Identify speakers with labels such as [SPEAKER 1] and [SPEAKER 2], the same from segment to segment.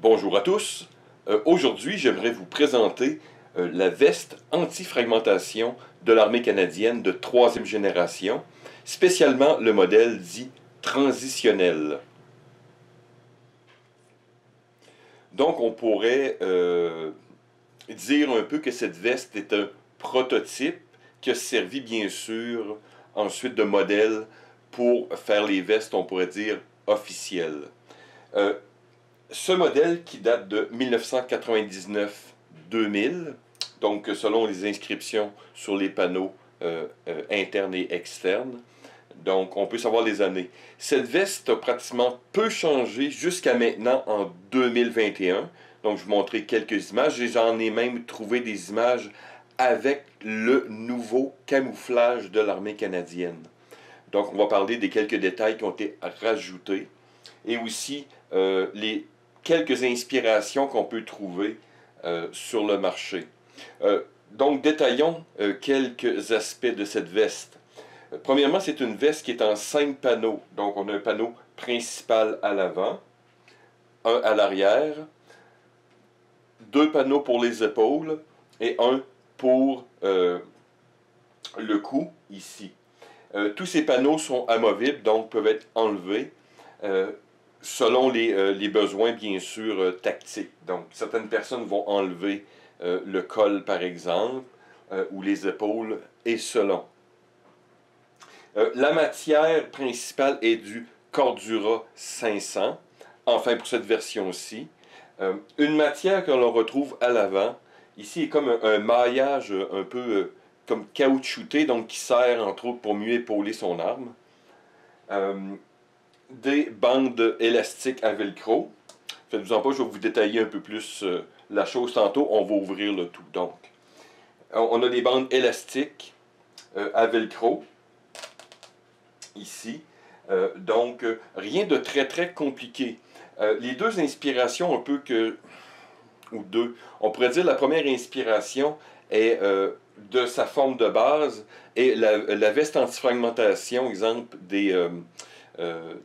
[SPEAKER 1] Bonjour à tous. Aujourd'hui, j'aimerais vous présenter la veste anti-fragmentation de l'armée canadienne de troisième génération, spécialement le modèle dit transitionnel. Donc, on pourrait dire un peu que cette veste est un prototype qui a servi bien sûr ensuite de modèle pour faire les vestes, on pourrait dire, officielles. Ce modèle qui date de 1999-2000, donc selon les inscriptions sur les panneaux internes et externes, donc on peut savoir les années. Cette veste a pratiquement peu changé jusqu'à maintenant en 2021. Donc je vous montrer quelques images et j'en ai même trouvé des images avec le nouveau camouflage de l'armée canadienne. Donc on va parler des quelques détails qui ont été rajoutés et aussi les quelques inspirations qu'on peut trouver sur le marché. Donc, détaillons quelques aspects de cette veste. Premièrement, c'est une veste qui est en 5 panneaux. Donc, on a un panneau principal à l'avant, un à l'arrière, 2 panneaux pour les épaules et un pour le cou, ici. Tous ces panneaux sont amovibles, donc peuvent être enlevés selon les besoins, bien sûr, tactiques. Donc, certaines personnes vont enlever le col, par exemple, ou les épaules, et selon. La matière principale est du Cordura 500, enfin pour cette version-ci. Une matière que l'on retrouve à l'avant, ici, est comme un maillage un peu comme caoutchouté, donc qui sert, entre autres, pour mieux épauler son arme. Des bandes élastiques à velcro. Faites-vous-en pas, je vais vous détailler un peu plus la chose tantôt. On va ouvrir le tout. Donc, on a des bandes élastiques à velcro, ici. Donc, rien de très très compliqué. Les deux inspirations un peu que, ou deux, on pourrait dire la première inspiration est de sa forme de base et la veste anti-fragmentation, exemple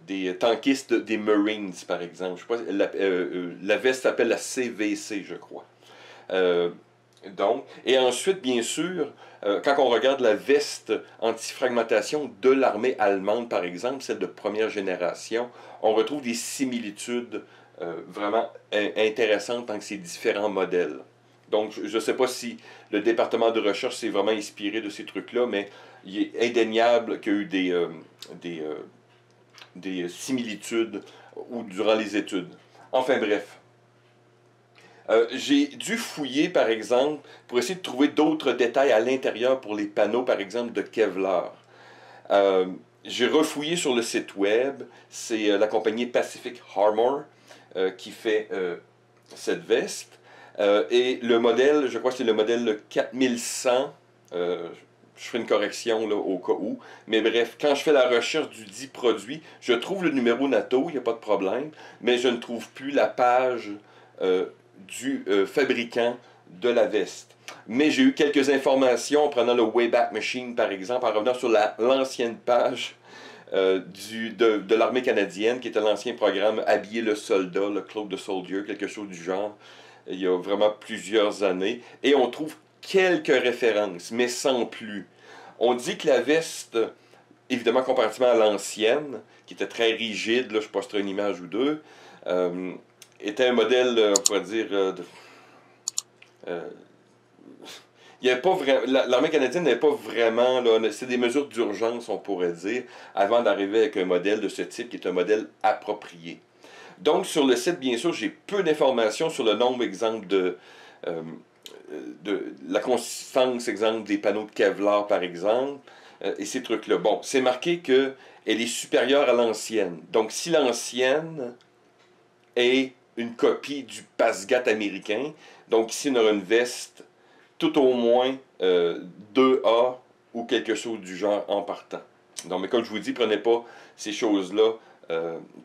[SPEAKER 1] des tankistes des Marines, par exemple. Je sais pas, la veste s'appelle la CVC, je crois. Donc, et ensuite, bien sûr, quand on regarde la veste anti-fragmentation de l'armée allemande, par exemple, celle de première génération, on retrouve des similitudes vraiment intéressantes entre ces différents modèles. Donc, je ne sais pas si le département de recherche s'est vraiment inspiré de ces trucs-là, mais il est indéniable qu'il y a eu des similitudes ou durant les études. Enfin bref. J'ai dû fouiller, par exemple, pour essayer de trouver d'autres détails à l'intérieur pour les panneaux, par exemple, de Kevlar. J'ai refouillé sur le site web. C'est la compagnie Pacific Armor qui fait cette veste. Et le modèle, je crois que c'est le modèle 4100. Je ferai une correction là, au cas où. Mais bref, quand je fais la recherche du dit produit, je trouve le numéro NATO, il n'y a pas de problème, mais je ne trouve plus la page du fabricant de la veste. Mais j'ai eu quelques informations en prenant le Wayback Machine, par exemple, en revenant sur l'ancienne page de l'armée canadienne, qui était l'ancien programme Habiller le soldat, le Cloak the Soldier, quelque chose du genre, il y a vraiment plusieurs années. Et on trouve quelques références, mais sans plus. On dit que la veste, évidemment comparativement à l'ancienne, qui était très rigide, là, je posterai une image ou deux, était un modèle, on pourrait dire, il y avait pas vraiment, l'armée canadienne n'avait pas vraiment, c'est des mesures d'urgence, on pourrait dire, avant d'arriver avec un modèle de ce type qui est un modèle approprié. Donc, sur le site, bien sûr, j'ai peu d'informations sur le nombre, exemple, de la consistance, exemple, des panneaux de Kevlar, par exemple, et ces trucs-là. Bon, c'est marqué qu'elle est supérieure à l'ancienne. Donc, si l'ancienne est une copie du Pasgat américain, donc ici, on aura une veste tout au moins 2A ou quelque chose du genre en partant. Donc, mais comme je vous dis, prenez pas ces choses-là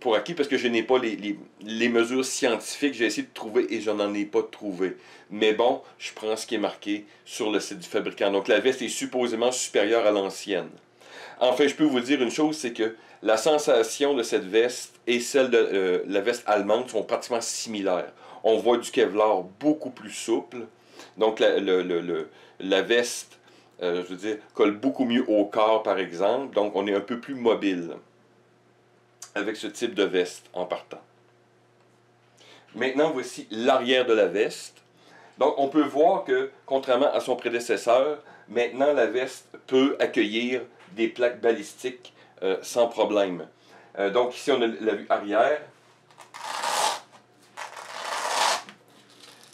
[SPEAKER 1] pour acquis parce que je n'ai pas les mesures scientifiques. J'ai essayé de trouver et je n'en ai pas trouvé. Mais bon, je prends ce qui est marqué sur le site du fabricant. Donc, la veste est supposément supérieure à l'ancienne. Enfin, je peux vous dire une chose, c'est que la sensation de cette veste et celle de la veste allemande sont pratiquement similaires. On voit du Kevlar beaucoup plus souple. Donc la veste, je veux dire, colle beaucoup mieux au corps, par exemple. Donc on est un peu plus mobile avec ce type de veste en partant. Maintenant, voici l'arrière de la veste. Donc on peut voir que, contrairement à son prédécesseur, maintenant la veste peut accueillir des plaques balistiques sans problème. Donc ici on a la vue arrière.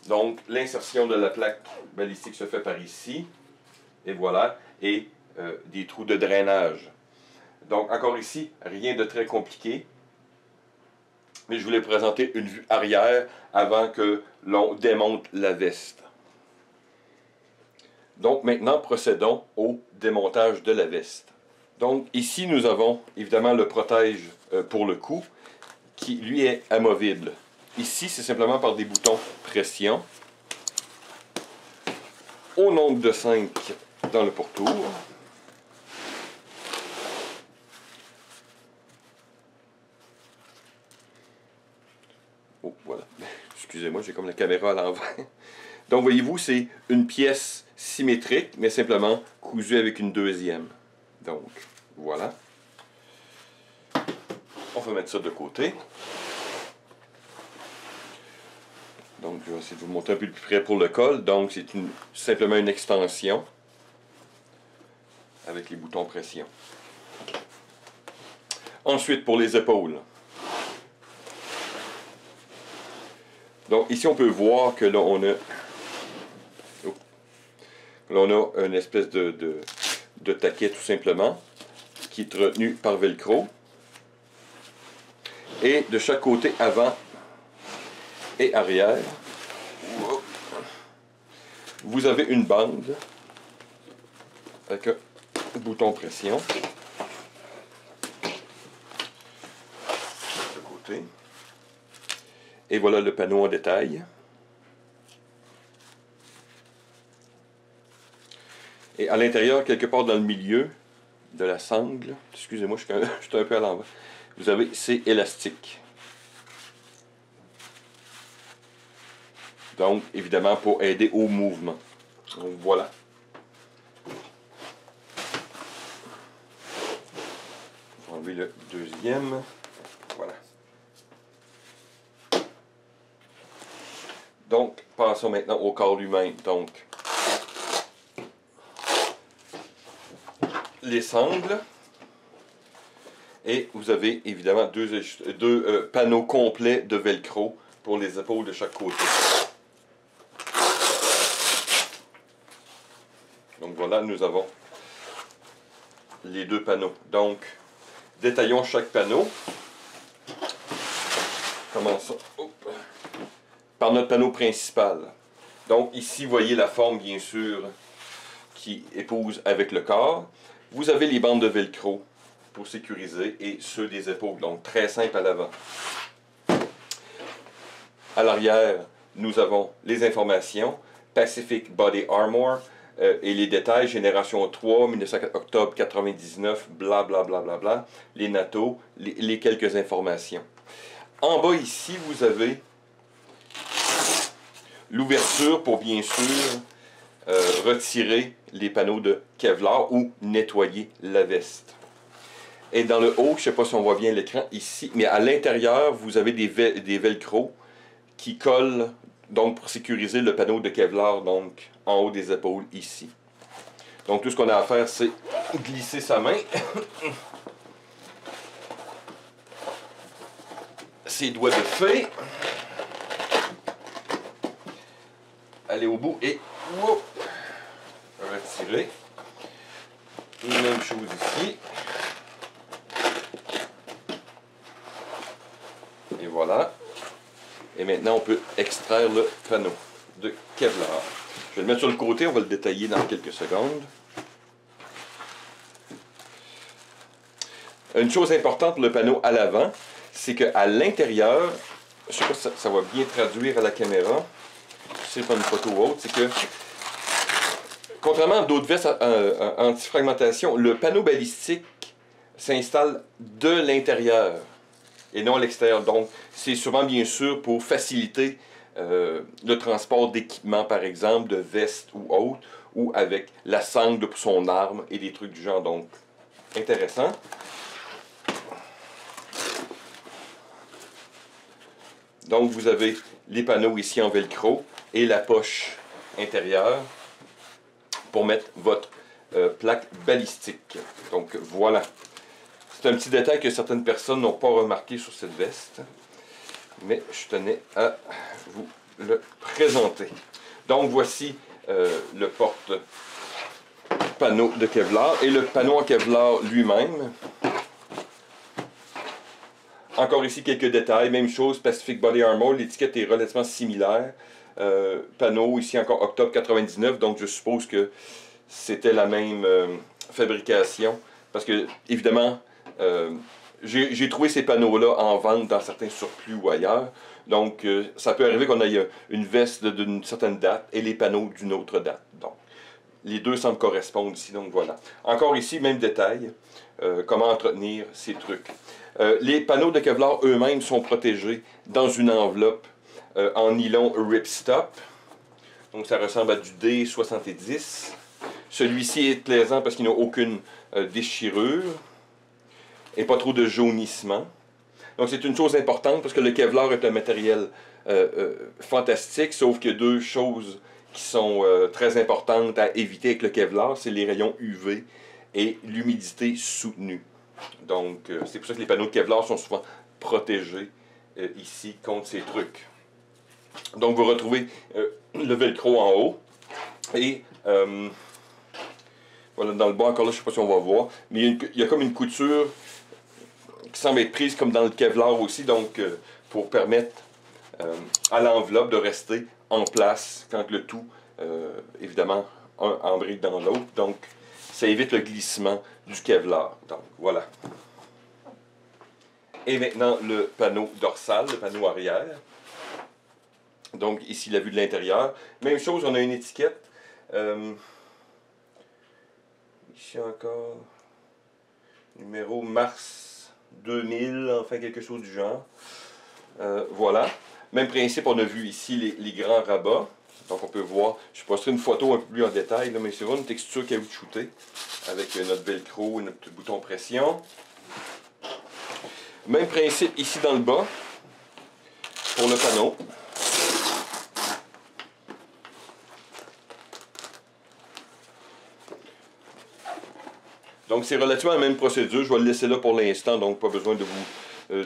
[SPEAKER 1] Donc l'insertion de la plaque balistique se fait par ici. Et voilà. Et des trous de drainage. Donc encore ici, rien de très compliqué. Mais je voulais présenter une vue arrière avant que l'on démonte la veste. Donc maintenant, procédons au démontage de la veste. Donc ici, nous avons évidemment le protège pour le cou, qui lui est amovible. Ici, c'est simplement par des boutons pression. Au nombre de 5 dans le pourtour. Oh, voilà. Excusez-moi, j'ai comme la caméra à l'envers. Donc, voyez-vous, c'est une pièce symétrique, mais simplement cousue avec une deuxième. Donc, voilà. On va mettre ça de côté. Donc, je vais essayer de vous montrer un peu plus près pour le col. Donc, c'est simplement une extension avec les boutons pression. Ensuite, pour les épaules. Donc, ici, on peut voir que là, on a une espèce de taquet, tout simplement, qui est retenu par velcro. Et de chaque côté, avant et arrière, vous avez une bande avec un bouton pression. De côté. Et voilà le panneau en détail. Et à l'intérieur, quelque part dans le milieu de la sangle, excusez-moi, je suis un peu à l'envers, vous avez ces élastiques. Donc, évidemment, pour aider au mouvement. Donc, voilà. On va enlever le deuxième. Voilà. Donc, passons maintenant au corps lui-même. Donc, les sangles. Et vous avez évidemment deux panneaux complets de velcro pour les épaules de chaque côté. Donc voilà, nous avons les deux panneaux. Donc, détaillons chaque panneau. Commençons par notre panneau principal. Donc ici, vous voyez la forme, bien sûr, qui épouse avec le corps. Vous avez les bandes de velcro pour sécuriser et ceux des épaules. Donc très simple à l'avant. À l'arrière, nous avons les informations. Pacific Body Armor. Et les détails, génération 3, 19 octobre 99, blablabla, bla, bla, bla, les NATO, les quelques informations. En bas ici, vous avez l'ouverture pour bien sûr retirer les panneaux de Kevlar ou nettoyer la veste. Et dans le haut, je ne sais pas si on voit bien l'écran ici, mais à l'intérieur, vous avez des velcro qui collent donc pour sécuriser le panneau de Kevlar donc en haut des épaules ici. Donc tout ce qu'on a à faire, c'est glisser sa main, ses doigts de fée, aller au bout et whoop, retirer. Même chose ici. Et voilà. Et maintenant, on peut extraire le panneau de Kevlar. Je vais le mettre sur le côté, on va le détailler dans quelques secondes. Une chose importante pour le panneau à l'avant, c'est qu'à l'intérieur, je ne sais pas si ça va bien traduire à la caméra, si c'est pas une photo ou autre, c'est que Contrairement à d'autres vestes anti-fragmentation, le panneau balistique s'installe de l'intérieur et non à l'extérieur. Donc, c'est souvent, bien sûr, pour faciliter le transport d'équipements, par exemple, de vestes ou autres, ou avec la sangle pour son arme et des trucs du genre. Donc, intéressant. Donc, vous avez les panneaux ici en velcro et la poche intérieure pour mettre votre plaque balistique. Donc, voilà. C'est un petit détail que certaines personnes n'ont pas remarqué sur cette veste, mais je tenais à vous le présenter. Donc, voici le porte-panneau de Kevlar et le panneau en Kevlar lui-même. Encore ici, quelques détails. Même chose, Pacific Body Armor. L'étiquette est relativement similaire. Panneau, ici encore octobre 99. Donc, je suppose que c'était la même fabrication. Parce que, évidemment, j'ai trouvé ces panneaux-là en vente dans certains surplus ou ailleurs. Donc, ça peut arriver qu'on ait une veste d'une certaine date et les panneaux d'une autre date. Donc, les deux semblent correspondre ici. Donc, voilà. Encore ici, même détail. Comment entretenir ces trucs. Les panneaux de Kevlar eux-mêmes sont protégés dans une enveloppe en nylon ripstop. Donc ça ressemble à du D70. Celui-ci est plaisant parce qu'il n'a aucune déchirure et pas trop de jaunissement. Donc c'est une chose importante parce que le Kevlar est un matériel fantastique, sauf qu'il y a deux choses qui sont très importantes à éviter avec le Kevlar, c'est les rayons UV et l'humidité soutenue. Donc, c'est pour ça que les panneaux de Kevlar sont souvent protégés ici contre ces trucs. Donc, vous retrouvez le velcro en haut. Et voilà, dans le bas, encore là, je ne sais pas si on va voir. Mais il y a comme une couture qui semble être prise comme dans le Kevlar aussi. Donc, pour permettre à l'enveloppe de rester en place quand le tout, évidemment, un embrique dans l'autre. Donc, ça évite le glissement du Kevlar. Donc, voilà. Et maintenant, le panneau dorsal, le panneau arrière. Donc, ici, la vue de l'intérieur. Même chose, on a une étiquette. Ici encore, numéro mars 2000, enfin quelque chose du genre. Voilà. Même principe, on a vu ici les grands rabats. Donc on peut voir, je posterai une photo un peu plus en détail, là, mais c'est vraiment une texture caoutchoutée avec notre velcro et notre petit bouton pression. Même principe ici dans le bas pour le panneau. Donc c'est relativement la même procédure, je vais le laisser là pour l'instant, donc pas besoin de vous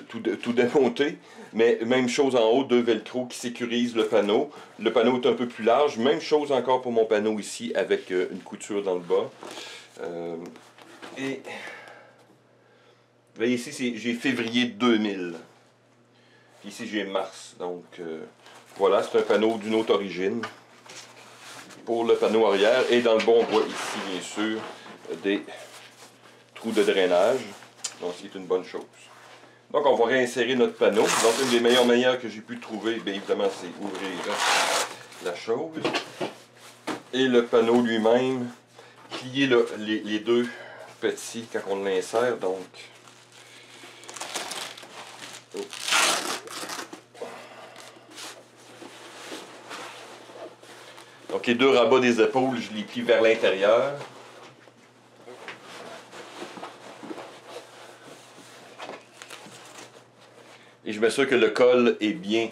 [SPEAKER 1] tout démonter. Mais même chose en haut, deux velcro qui sécurisent le panneau. Le panneau est un peu plus large, même chose encore pour mon panneau ici avec une couture dans le bas. Et vous voyez ici, j'ai février 2000. Ici j'ai mars, donc voilà, c'est un panneau d'une autre origine. Pour le panneau arrière, et dans le bas on voit ici bien sûr des trous de drainage, donc c'est une bonne chose. Donc on va réinsérer notre panneau. Donc une des meilleures manières que j'ai pu trouver, bien évidemment, c'est ouvrir la chose. Et le panneau lui-même, plier les deux petits quand on l'insère. Donc, les deux rabats des épaules, je les plie vers l'intérieur. Et je m'assure que le col est bien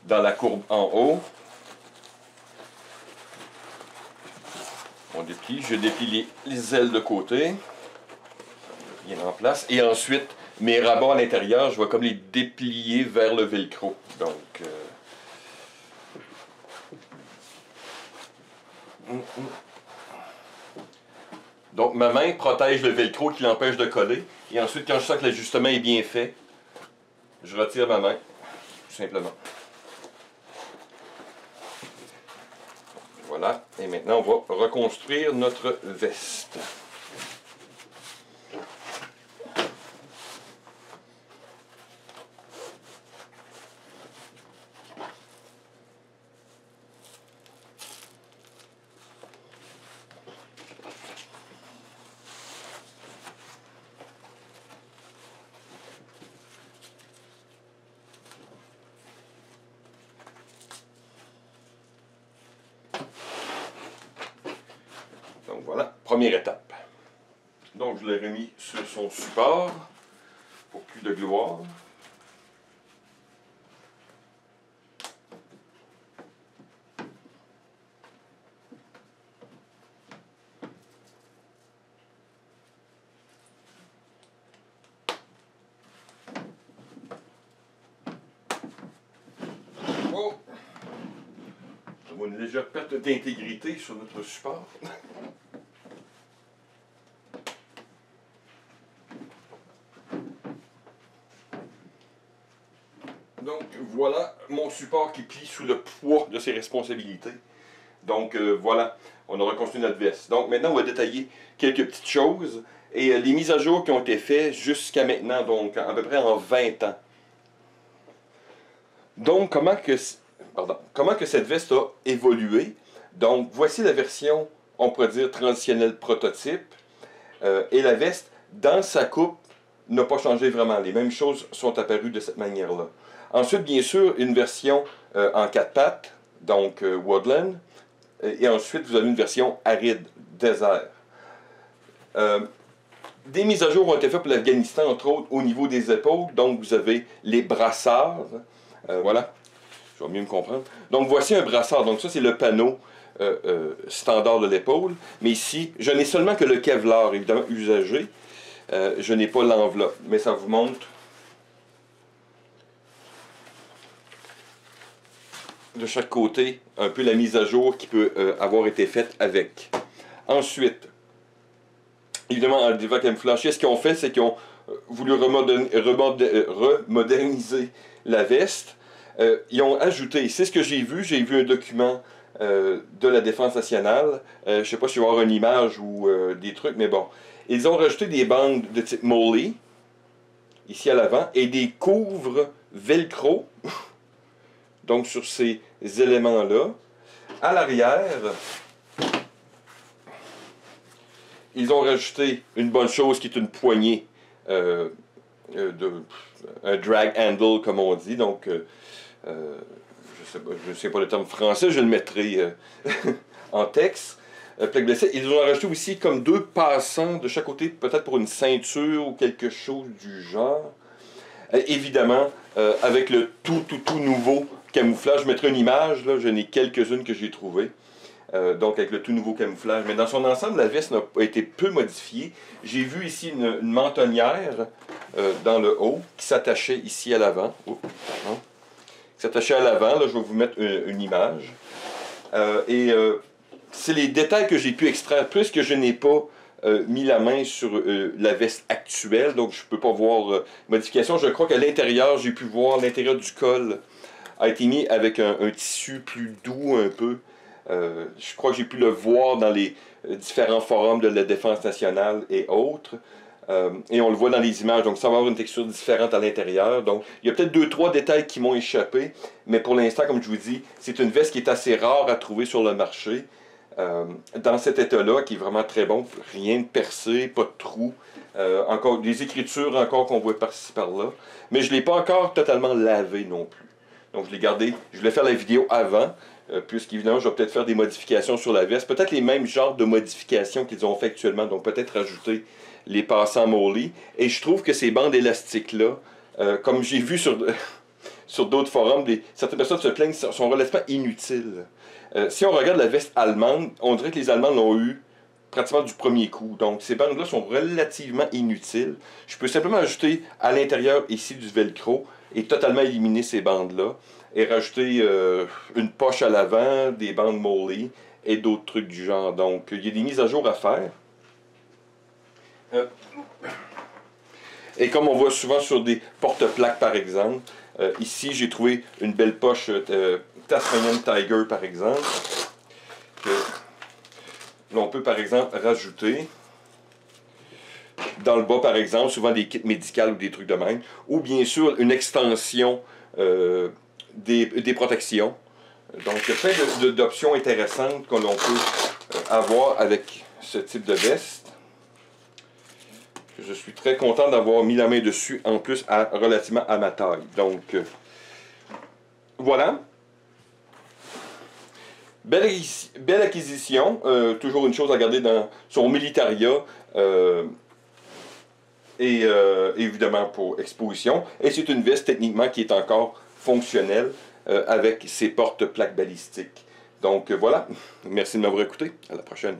[SPEAKER 1] dans la courbe en haut. On déplie, je déplie les ailes de côté. Bien en place. Et ensuite, mes rabats à l'intérieur, je vais comme les déplier vers le velcro. Donc, donc ma main protège le velcro qui l'empêche de coller. Et ensuite, quand je sens que l'ajustement est bien fait, je retire ma main, tout simplement. Voilà, et maintenant on va reconstruire notre veste. première étape. Donc, je l'ai remis sur son support pour plus de gloire. Oh! On a une légère perte d'intégrité sur notre support. Donc voilà mon support qui plie sous le poids de ses responsabilités. Donc voilà, on a reconstruit notre veste. Donc maintenant on va détailler quelques petites choses et les mises à jour qui ont été faites jusqu'à maintenant, donc à peu près en 20 ans. Donc comment que cette veste a évolué? Donc voici la version, on pourrait dire transitionnelle prototype, et la veste dans sa coupe n'a pas changé vraiment. Les mêmes choses sont apparues de cette manière-là. Ensuite, bien sûr, une version en 4 pattes, donc Woodland. Et ensuite, vous avez une version aride, désert. Des mises à jour ont été faites pour l'Afghanistan, entre autres, au niveau des épaules. Donc, vous avez les brassards. Voilà, je vais mieux me comprendre. Donc, voici un brassard. Donc, ça, c'est le panneau standard de l'épaule. Mais ici, je n'ai seulement que le Kevlar, évidemment, usagé. Je n'ai pas l'enveloppe, mais ça vous montre de chaque côté un peu la mise à jour qui peut avoir été faite avec. Ensuite, évidemment, en déva camouflage, ce qu'ils ont fait, c'est qu'ils ont voulu remoderniser la veste. Ils ont ajouté, c'est ce que j'ai vu un document de la Défense nationale. Je ne sais pas si il va y avoir une image ou des trucs, mais bon. Ils ont rajouté des bandes de type Molly, ici à l'avant, et des couvres velcro, donc sur ces éléments-là. À l'arrière, ils ont rajouté une bonne chose qui est une poignée, un drag handle comme on dit, donc je ne sais pas le terme français, je le mettrai en texte. Ils ont rajouté aussi comme 2 passants de chaque côté, peut-être pour une ceinture ou quelque chose du genre. Évidemment, avec le tout nouveau camouflage, je mettrai une image, là, j'en ai quelques-unes que j'ai trouvées. Donc avec le tout nouveau camouflage. Mais dans son ensemble, la veste n'a pas été peu modifiée. J'ai vu ici une mentonnière dans le haut qui s'attachait ici à l'avant. Qui s'attachait à l'avant, là je vais vous mettre une image. C'est les détails que j'ai pu extraire, puisque je n'ai pas mis la main sur la veste actuelle, donc je ne peux pas voir modification. Je crois qu'à l'intérieur, j'ai pu voir l'intérieur du col a été mis avec un tissu plus doux un peu. Je crois que j'ai pu le voir dans les différents forums de la Défense nationale et autres. Et on le voit dans les images, donc ça va avoir une texture différente à l'intérieur. Donc il y a peut-être 2-3 détails qui m'ont échappé, mais pour l'instant, comme je vous dis, c'est une veste qui est assez rare à trouver sur le marché. Dans cet état-là, qui est vraiment très bon, rien de percé, pas de trou, encore des écritures encore qu'on voit par-ci par-là, mais je ne l'ai pas encore totalement lavé non plus. Donc je l'ai gardé, je voulais faire la vidéo avant, puisqu'évidemment je vais peut-être faire des modifications sur la veste, peut-être les mêmes genres de modifications qu'ils ont fait actuellement, donc peut-être rajouter les passants Molly, et je trouve que ces bandes élastiques-là, comme j'ai vu sur, sur d'autres forums, certaines personnes se plaignent, sont relativement inutiles. Si on regarde la veste allemande, on dirait que les Allemands l'ont eu pratiquement du premier coup. Donc ces bandes-là sont relativement inutiles. Je peux simplement ajouter à l'intérieur ici du velcro et totalement éliminer ces bandes-là. Et rajouter une poche à l'avant, des bandes Molly et d'autres trucs du genre. Donc il y a des mises à jour à faire. Et comme on voit souvent sur des porte-plaques par exemple, ici j'ai trouvé une belle poche Tasmanian Tiger par exemple, que l'on peut par exemple rajouter dans le bas par exemple, souvent des kits médicaux ou des trucs de même, ou bien sûr une extension des protections. Donc il y a plein d'options intéressantes que l'on peut avoir avec ce type de veste. Je suis très content d'avoir mis la main dessus, en plus relativement à ma taille. Donc voilà. Belle acquisition, toujours une chose à garder dans son Militaria, et évidemment pour exposition. Et c'est une veste techniquement qui est encore fonctionnelle avec ses porte-plaques balistiques. Donc voilà, merci de m'avoir écouté, à la prochaine.